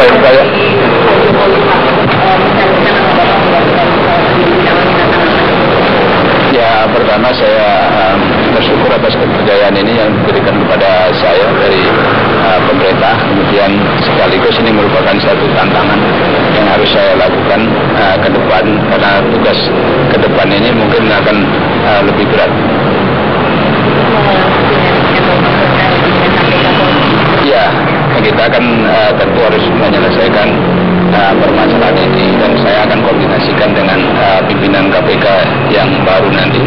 baik saya. Ya, pertama saya bersyukur atas kepercayaan ini yang diberikan kepada saya dari pemerintah. Kemudian sekaligus ini merupakan satu tantangan yang harus saya lakukan ke depan, karena tugas ke depan ini mungkin akan lebih berat. Ya, kita akan tentu harus menyelesaikan permasalahan ini, dan saya akan koordinasikan dengan pimpinan KPK yang baru nanti.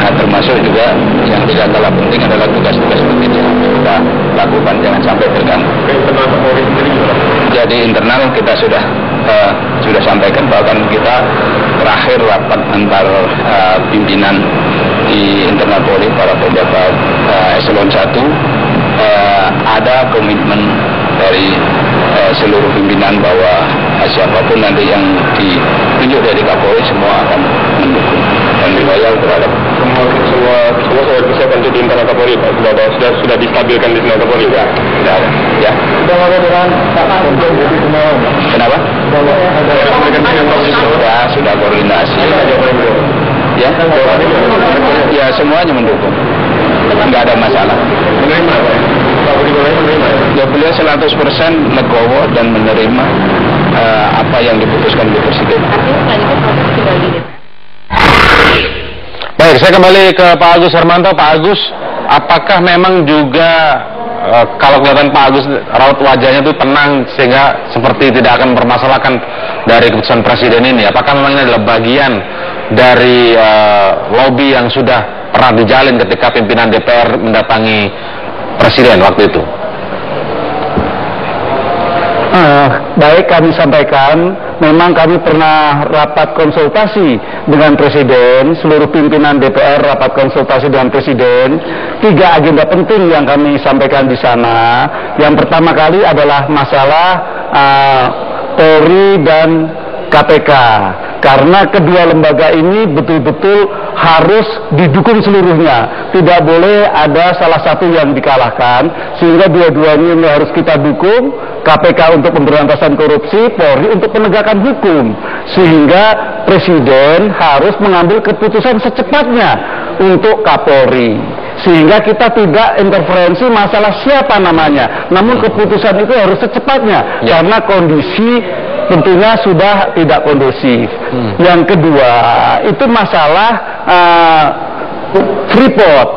Termasuk juga yang tidak kalah penting adalah tugas-tugas rutin yang kita lakukan, jangan sampai terganggu. Jadi internal kita sudah sampaikan, bahkan kita terakhir rapat antar pimpinan di internal Polri, para pejabat eselon 1, ada komitmen dari seluruh pimpinan bahwa siapapun nanti yang ditunjuk dari Kapolri semua akan mendukung dan loyal terhadap semua persiapan di internal Kapolri. Sudah distabilkan di internal Kapolri, ya? Sudah ada. Ya. Kenapa? Sudah koordinasi. Ya. Ya, semuanya mendukung. Nggak ada masalah. Ya, beliau 100% legowo dan menerima apa yang diputuskan oleh Presiden. Baik, saya kembali ke Pak Agus Hermanto. Pak Agus, apakah memang juga kalau kelihatan Pak Agus raut wajahnya itu tenang sehingga seperti tidak akan mempermasalahkan dari keputusan Presiden ini? Apakah memang ini adalah bagian dari lobby yang sudah pernah dijalin ketika pimpinan DPR mendatangi Presiden waktu itu? Baik, kami sampaikan, memang kami pernah rapat konsultasi dengan Presiden, seluruh pimpinan DPR rapat konsultasi dengan Presiden. 3 agenda penting yang kami sampaikan di sana. Yang pertama kali adalah masalah Polri dan KPK, karena kedua lembaga ini betul-betul harus didukung seluruhnya, tidak boleh ada salah satu yang dikalahkan, sehingga dua-duanya ini harus kita dukung. KPK untuk pemberantasan korupsi, Polri untuk penegakan hukum, sehingga Presiden harus mengambil keputusan secepatnya untuk Kapolri, sehingga kita tidak interferensi masalah siapa namanya, namun keputusan itu harus secepatnya, karena kondisi tentunya sudah tidak kondusif. Yang kedua, itu masalah Freeport.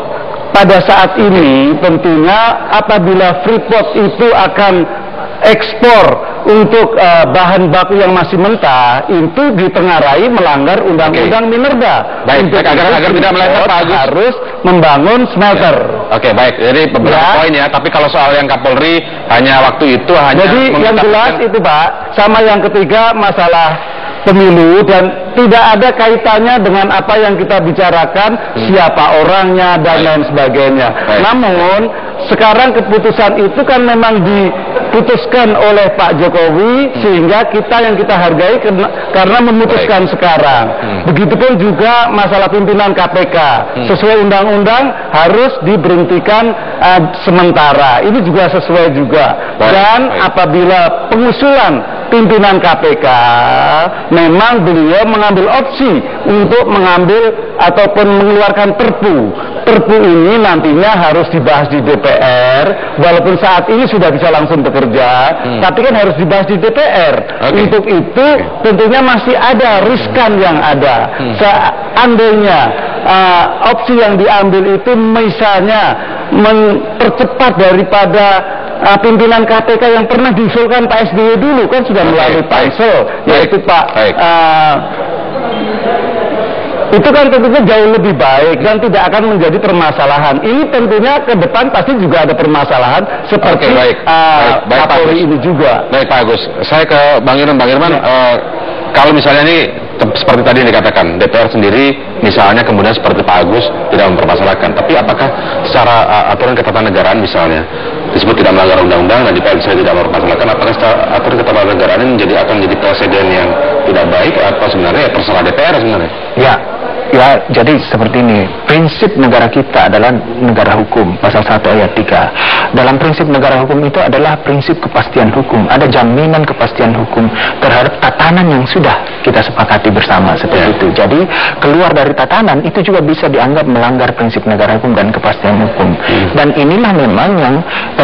Pada saat ini tentunya apabila Freeport itu akan ekspor untuk bahan baku yang masih mentah, itu ditengarai melanggar undang-undang Minerba. Baik, agar tidak melebar, Pak Agus harus membangun smelter. Oke, baik. Jadi beberapa poin ya. Tapi kalau soal yang Kapolri hanya waktu itu hanya. Jadi yang jelas itu, Pak. Sama yang ketiga masalah pemilu, dan tidak ada kaitannya dengan apa yang kita bicarakan, siapa orangnya dan lain sebagainya. Namun sekarang keputusan itu kan memang diputuskan oleh Pak Jokowi, sehingga yang kita hargai karena memutuskan sekarang. Begitupun juga masalah pimpinan KPK, sesuai undang-undang harus diberhentikan sementara. Ini juga sesuai juga. Dan apabila pengusulan pimpinan KPK, memang beliau mengambil opsi untuk mengambil ataupun mengeluarkan Perpu. Perpu ini nantinya harus dibahas di DPR, walaupun saat ini sudah bisa langsung bekerja, tapi kan harus dibahas di DPR. Untuk itu tentunya masih ada riskan yang ada. Seandainya opsi yang diambil itu misalnya mempercepat daripada pimpinan KPK yang pernah diusulkan Pak SBY dulu, kan sudah melalui pansel, yaitu Pak itu kan tentunya jauh lebih baik dan tidak akan menjadi permasalahan. Ini tentunya ke depan pasti juga ada permasalahan seperti Kapolri ini juga. Baik, Pak Agus, saya ke Bang Irman. Kalau misalnya ini seperti tadi yang dikatakan, DPR sendiri misalnya kemudian seperti Pak Agus tidak mempermasalahkan, tapi apakah secara aturan ketatanegaraan misalnya disebut tidak melanggar undang-undang dan DPR saya tidak mempermasalahkan, apakah secara aturan ketatanegaraan ini akan menjadi presiden yang tidak baik atau sebenarnya terserah DPR sebenarnya? Ya, Ya, jadi seperti ini. Prinsip negara kita adalah negara hukum, pasal 1 ayat 3. Dalam prinsip negara hukum itu adalah prinsip kepastian hukum. Ada jaminan kepastian hukum terhadap tatanan yang sudah kita sepakati bersama seperti itu. Jadi, keluar dari tatanan itu juga bisa dianggap melanggar prinsip negara hukum dan kepastian hukum. Dan inilah memang yang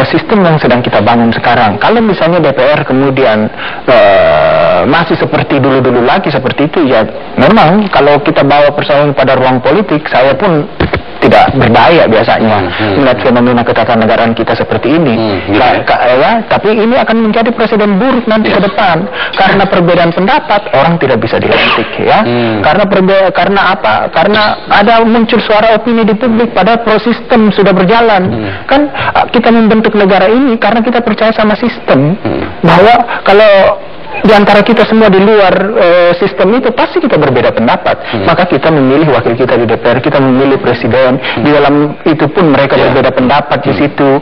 sistem yang sedang kita bangun sekarang. Kalau misalnya DPR kemudian masih seperti dulu-dulu lagi seperti itu, ya memang kalau kita bawa persoalan pada ruang politik, saya pun tidak berdaya biasanya melihat fenomena ketatanegaraan kita seperti ini. Tapi ini akan menjadi presiden buruk nanti ke depan karena perbedaan pendapat orang tidak bisa dilantik, ya. Karena apa? Karena ada muncul suara opini di publik pada sistem sudah berjalan. Kan kita membentuk negara ini karena kita percaya sama sistem, bahwa kalau di antara kita semua di luar sistem itu pasti kita berbeda pendapat. Maka kita memilih wakil kita di DPR, kita memilih presiden. Di dalam itu pun mereka berbeda pendapat di situ,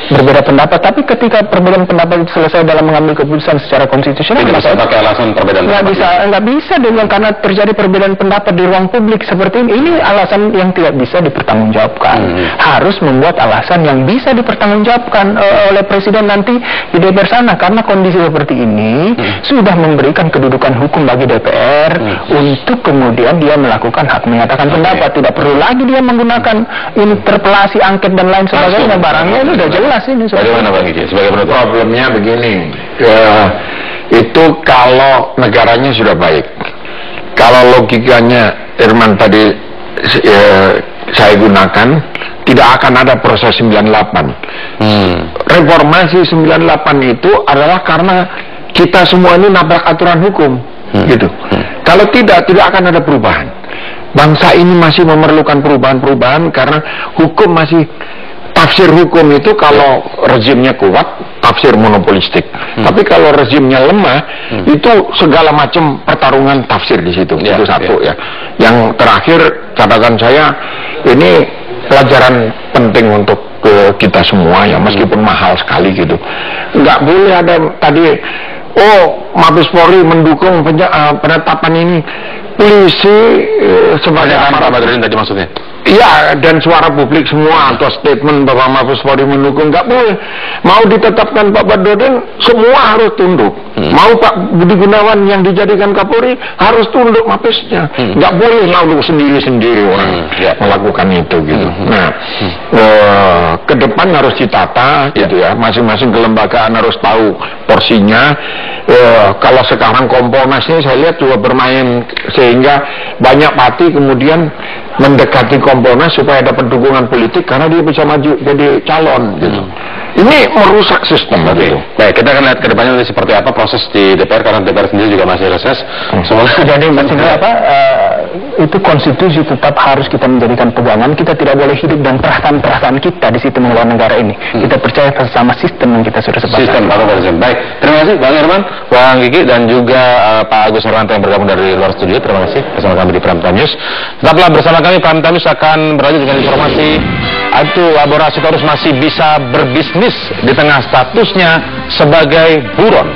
berbeda pendapat. Tapi ketika perbedaan pendapat itu selesai dalam mengambil keputusan secara konstitusional, tidak bisa pakai alasan perbedaan pendapat. Nggak bisa dengan karena terjadi perbedaan pendapat di ruang publik seperti ini. Ini alasan yang tidak bisa dipertanggungjawabkan. Harus membuat alasan yang bisa dipertanggungjawabkan oleh presiden nanti di DPR sana, karena kondisi seperti ini sudah memberikan kedudukan hukum bagi DPR untuk kemudian dia melakukan hak menyatakan pendapat. Tidak perlu lagi dia menggunakan interpelasi, angket dan lain sebagainya. Barangnya itu sudah jelas ini. Bagaimana Bang Gigi? Sebagai penutup. Problemnya begini, itu kalau negaranya sudah baik. Kalau logikanya Irman tadi saya gunakan, tidak akan ada proses 98. Reformasi 98 itu adalah karena kita semua ini nabrak aturan hukum, gitu. Kalau tidak akan ada perubahan. Bangsa ini masih memerlukan perubahan-perubahan karena hukum masih, tafsir hukum itu kalau rezimnya kuat, tafsir monopolistik. Tapi kalau rezimnya lemah, itu segala macam pertarungan tafsir di situ. Itu satu ya. Yang terakhir, catatan saya, ini pelajaran penting untuk kita semua ya, meskipun mahal sekali gitu. Nggak boleh ada tadi, Mabes Polri mendukung penetapan ini, polisi sebagai aparat tadi maksudnya. Iya, dan suara publik semua atau statement bahwa Mabes Polri mendukung, nggak boleh. Mau ditetapkan Pak Badrodin, semua harus tunduk. Mau Pak Budi Gunawan yang dijadikan Kapolri, harus tunduk Mabesnya. Nggak boleh lalu sendiri-sendiri orang melakukan itu gitu. Nah, ke depan harus ditata gitu ya. Masing-masing kelembagaan harus tahu porsinya. Kalau sekarang Kompolnas ini saya lihat juga bermain, sehingga banyak parti kemudian mendekati Kompolnas supaya dapat dukungan politik karena dia bisa maju jadi calon gitu. Ini merusak sistem gitu. Baik, kita akan lihat ke depannya nanti seperti apa proses di DPR, karena DPR sendiri juga masih reses. Semoga jadi itu konstitusi tetap harus kita menjadikan pegangan. Kita tidak boleh hidup dan perasaan-perasaan kita di situ mengelola negara ini. Kita percaya sama sistem yang kita sudah sepakati. Sistem atau sistem. Baik, terima kasih Bang Irman, Bang Gigi, dan juga Pak Agus Hermanto yang bergabung dari luar studio. Terima kasih bersama kami di Prime Time News. Tetaplah bersama kami. Prime Time News akan berlanjut dengan informasi. Laborasi Taurus masih bisa berbisnis di tengah statusnya sebagai buron.